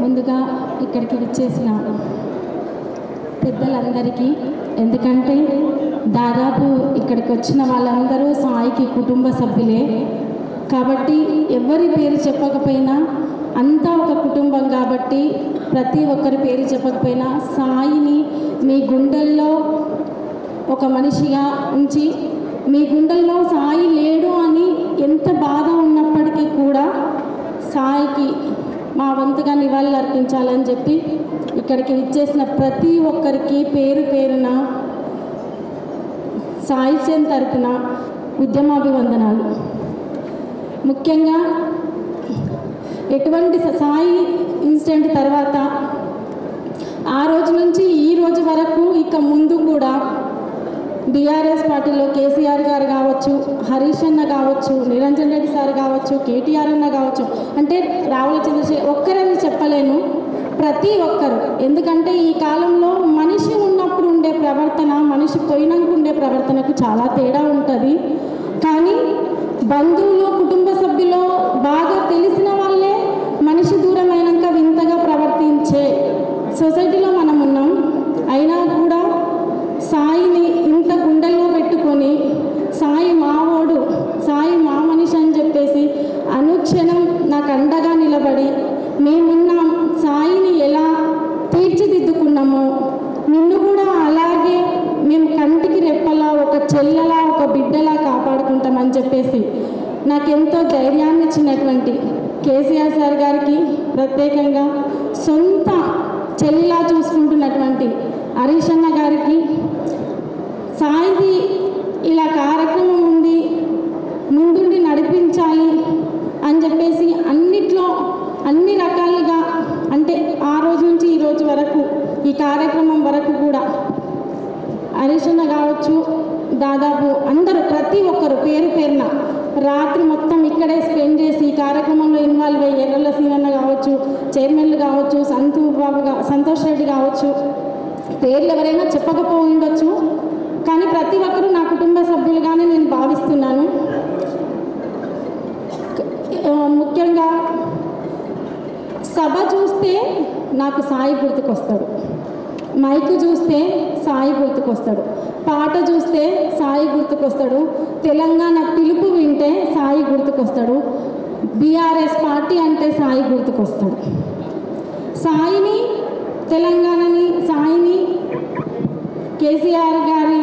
ముందుగా ఇక్కడికి విచ్చేసిన పెద్దలందరికీ, ఎందుకంటే దాదాపు ఇక్కడికి వచ్చిన వాళ్ళందరూ సాయికి కుటుంబ సభ్యులే కాబట్టి ఎవరి పేరు చెప్పకపోయినా అంతా ఒక కుటుంబం కాబట్టి ప్రతి ఒక్కరి పేరు చెప్పకపోయినా సాయిని మీ గుండెల్లో ఒక మనిషిగా ఉంచి, మీ గుండెల్లో సాయి లేడు అని ఎంత బాధ ఉన్నప్పటికీ కూడా సాయికి మా వంతుగా నివాళులు అర్పించాలని చెప్పి ఇక్కడికి విచ్చేసిన ప్రతి ఒక్కరికి పేరు పేరున సాయి చంద్ తరపున ఉద్యమాభివందనాలు. ముఖ్యంగా ఎటువంటి సాయి ఇన్సిడెంట్ తర్వాత ఆ రోజు నుంచి ఈ రోజు వరకు ఇక ముందు కూడా బీఆర్ఎస్ పార్టీలో కేసీఆర్ గారు కావచ్చు, హరీష్ అన్న కావచ్చు, నిరంజన్ రెడ్డి సార్ కావచ్చు, కేటీఆర్ అన్న కావచ్చు, అంటే రావుల చంద్రశేఖర్ ఒక్కరని చెప్పలేను, ప్రతి ఒక్కరు. ఎందుకంటే ఈ కాలంలో మనిషి ఉన్నప్పుడు ఉండే ప్రవర్తన, మనిషి పోయినాక ఉండే ప్రవర్తనకు చాలా తేడా ఉంటుంది. కానీ బంధువులు, కుటుంబ సభ్యులు బాగా తెలిసిన వాళ్ళే మనిషి దూరమైనాక వింతగా ప్రవర్తించే సొసైటీలో మనం ఉన్నాం. అయినా కూడా సాయిని ఇంత గుండెల్లో పెట్టుకొని సాయి మావోడు, సాయి మా మనిషి అని చెప్పేసి అనుక్షణం నాకు అండగా నిలబడి మేమున్నాం, సాయిని ఎలా తీర్చిదిద్దుకున్నామో నిన్ను కూడా అలాగే మేము కంటికి రెప్పలా, ఒక చెల్లెలా, ఒక బిడ్డలా కాపాడుకుంటామని చెప్పేసి నాకెంతో ధైర్యాన్ని ఇచ్చినటువంటి కేసీఆర్ సార్ గారికి, ప్రత్యేకంగా సొంత చెల్లిలా చూసుకుంటున్నటువంటి హరీష్ అన్న గారికి, సాయిది ఇలా కార్యక్రమం ఉంది ముందుండి నడిపించాలి అని చెప్పేసి అన్నిట్లో అన్ని రకాలుగా, అంటే ఆ రోజు నుంచి ఈ రోజు వరకు ఈ కార్యక్రమం వరకు కూడా హరీష్ అన్న కావచ్చు, దాదాపు అందరూ ప్రతి ఒక్కరు పేరు పేరున రాత్రి మొత్తం ఇక్కడే స్పెండ్ చేసి ఈ కార్యక్రమంలో ఇన్వాల్వ్ అయ్యి ఎర్రల సీనన్న కావచ్చు, చైర్మన్లు కావచ్చు, సంతోష్ రెడ్డి కావచ్చు, పేర్లు ఎవరైనా చెప్పకపోయి ఉండొచ్చు, కానీ ప్రతి ఒక్కరూ నా కుటుంబ సభ్యులుగానే నేను భావిస్తున్నాను. ముఖ్యంగా సభ చూస్తే నాకు సాయి గుర్తుకొస్తాడు, మైక్ చూస్తే సాయి గుర్తుకొస్తాడు, పాట చూస్తే సాయి గుర్తుకొస్తాడు, తెలంగాణ పిలుపు వింటే సాయి గుర్తుకొస్తాడు, బీఆర్ఎస్ పార్టీ అంటే సాయి గుర్తుకొస్తాడు. సాయిని, తెలంగాణని, సాయిని, కేసీఆర్ గారిని,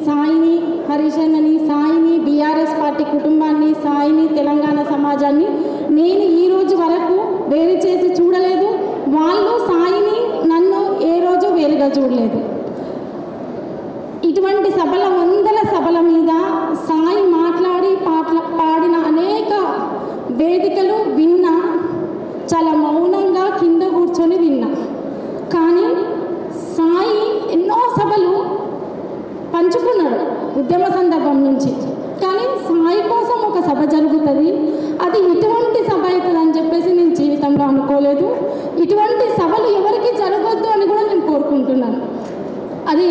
సాయిని, హరీష్ అన్నని, సాయిని, బీఆర్ఎస్ పార్టీ కుటుంబాన్ని, సాయిని, తెలంగాణ సమాజాన్ని నేను ఈ రోజు వరకు వేరు చేసి చూడలేదు. వాళ్ళు సాయిని, నన్ను ఏ రోజు వేరుగా చూడలేదు. ఇటువంటి సభల, వందల సభల మీద సాయి మాట్లాడి పాడిన అనేక వేదికలు విన్నా, చాలా మౌనంగా కింద కూర్చొని విన్నా. కానీ సాయి ఎన్నో సభలు పంచుకున్నాడు ఉద్యమ సందర్భం నుంచి. కానీ సాయి కోసం ఒక సభ జరుగుతుంది, అది ఇటువంటి సభ అవుతుందని చెప్పేసి నేను జీవితంలో అనుకోలేదు. ఇటువంటి సభలు ఎవరికి జరగొద్దు అని కూడా నేను కోరుకుంటున్నాను. అది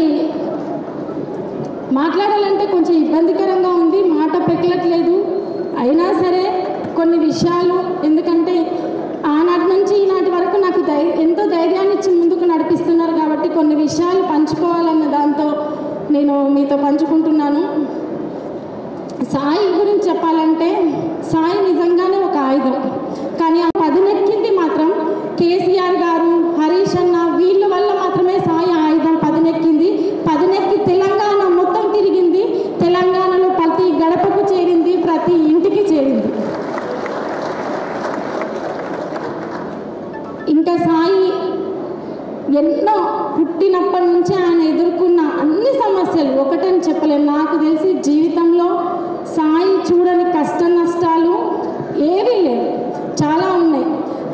మాట్లాడాలంటే కొంచెం ఇబ్బందికరంగా ఉంది, మాట పెక్కలట్లేదు. అయినా సరే కొన్ని విషయాలు, ఎందుకంటే ఆనాటి నుంచి ఈనాటి వరకు నాకు ఎంతో ధైర్యాన్ని ఇచ్చి ముందుకు నడిపిస్తున్నారు కాబట్టి కొన్ని విషయాలు పంచుకోవాలన్న దాంతో నేను మీతో పంచుకుంటున్నాను. సాయి గురించి చెప్పాలంటే సాయి నిజంగానే ఒక ఆయుధం. కానీ ఆ పదునెక్కింది మాత్రం కేసీఆర్ గారు, హరీష్ అన్న వీళ్ళ వల్ల మాత్రమే సాయి ఆయుధం పదునెక్కింది. పదునెక్కి తెలంగాణ మొత్తం తిరిగింది, తెలంగాణలో ప్రతి గడపకు చేరింది, ప్రతి ఇంటికి చేరింది. ఇంకా సాయి ఎన్నో పుట్టినప్పటి నుంచి ఆయన ఎదుర్కొన్న అన్ని సమస్యలు ఒకటని చెప్పలేను. నాకు తెలిసి జీవితంలో సాయి చూడని కష్ట నష్టాలు ఏవీ లేవు, చాలా ఉన్నాయి.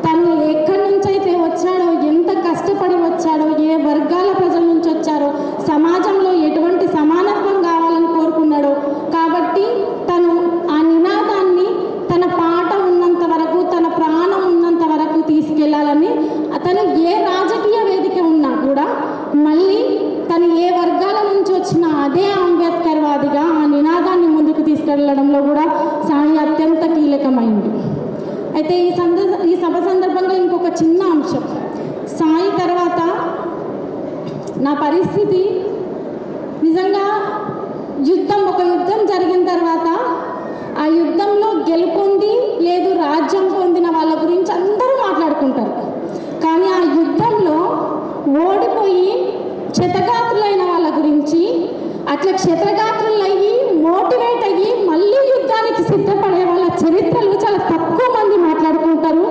తను ఎక్కడి నుంచి అయితే వచ్చాడో, ఎంత కష్టపడి వచ్చాడో, ఏ వర్గాల ప్రజల నుంచి వచ్చారో, సమాజంలో ఎటువంటి సమానత్వం కావాలని కోరుకున్నాడో, కాబట్టి తను ఆ నినాదాన్ని తన పాట ఉన్నంత వరకు, తన ప్రాణం ఉన్నంత వరకు తీసుకెళ్లాలని, అతను ఏ రాజకీయ వేదిక ఉన్నా కూడా మళ్ళీ తను ఏ వర్గాల నుంచి వచ్చినా అదే అంబేద్కర్ వాదిగా ఆ నినాదాన్ని ముందుకు తీసుకెళ్లడంలో కూడా సాయి అత్యంత కీలకమైంది. అయితే ఈ సభ సందర్భంగా ఇంకొక చిన్న అంశం, సాయి తర్వాత నా పరిస్థితి నిజంగా ఒక యుద్ధం జరిగిన తర్వాత ఆ యుద్ధంలో గెలుపొంది లేదు రాజ్యం పొందిన వాళ్ళ గురించి అందరూ మాట్లాడుకుంటారు. కానీ ఆ యుద్ధంలో ఓడిపోయి క్షతగాత్రులైన వాళ్ళ గురించి, అట్లా క్షతగాత్రులయ్యి మోటివేట్ అయ్యి మళ్ళీ యుద్ధానికి సిద్ధపడే వాళ్ళ చరిత్రలు చాలా తక్కువ మంది మాట్లాడుకుంటారు.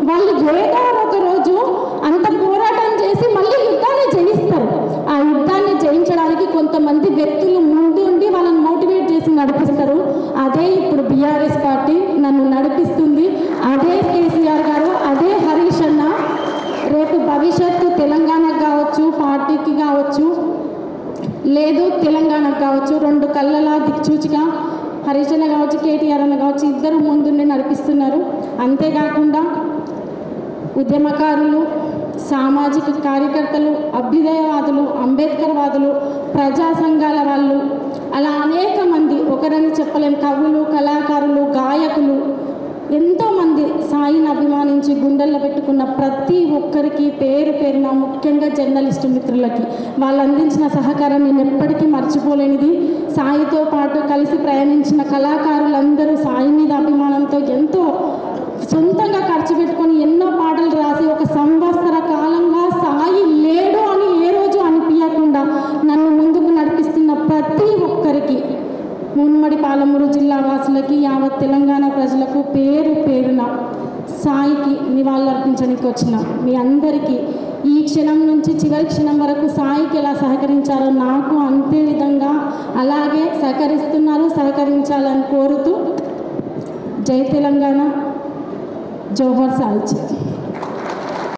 వాళ్ళు ఏదో ఒక రోజు అంత పోరాటం చేసి మళ్ళీ యుద్ధాన్ని జయిస్తారు. ఆ యుద్ధాన్ని జయించడానికి కొంతమంది వ్యక్తులు ముందు ఉండి వాళ్ళని మోటివేట్ చేసి నడిపిస్తారు. అదే ఇప్పుడు బీఆర్ఎస్ పార్టీ నన్ను నడిపిస్తుంది. అదే కేసీఆర్ గారు, అదే హరీష్ అన్న. రేపు భవిష్యత్తు తెలంగాణకు కావచ్చు, పార్టీకి కావచ్చు, లేదు తెలంగాణకు కావచ్చు, రెండు కళ్ళలా దిక్చూచిగా హరీష్ అన్న కావచ్చు, కేటీఆర్ అన్న కావచ్చు, ఇద్దరు ముందుండి నడిపిస్తున్నారు. అంతేకాకుండా ఉద్యమకారులు, సామాజిక కార్యకర్తలు, అభ్యుదయవాదులు, అంబేద్కర్ వాదులు, ప్రజా సంఘాల వాళ్ళు, అలా అనేక మంది, ఒకరని చెప్పలేని కవులు, కళాకారులు, గాయకులు, ఎంతోమంది సాయిని అభిమానించి గుండెల్లో పెట్టుకున్న ప్రతి ఒక్కరికి పేరు పేరున, ముఖ్యంగా జర్నలిస్టు మిత్రులకి వాళ్ళు అందించిన సహకారం నేను ఎప్పటికీ మర్చిపోలేనిది. సాయితో పాటు కలిసి ప్రయాణించిన కళాకారులందరూ సాయి మీద అభిమానంతో ఎంతో సొంతంగా ఖర్చు పెట్టుకొని ఎన్నో పాటలు రాసి ఒక సంవత్సర కాలంగా సాయి లేడు అని ఏ రోజు అనిపించకుండా నన్ను ముందుకు నడిపిస్తున్న ప్రతి ఒక్కరికి, ఉమ్మడి పాలమూరు జిల్లా వాసులకి, యావత్ తెలంగాణ ప్రజలకు పేరు పేరున సాయికి నివాళులర్పించడానికి వచ్చిన మీ అందరికీ ఈ క్షణం నుంచి చివరి క్షణం వరకు సాయికి ఎలా సహకరించారో నాకు అంతే విధంగా అలాగే సహకరించాలని కోరుతూ జై తెలంగాణ, జోహార్ సాయి.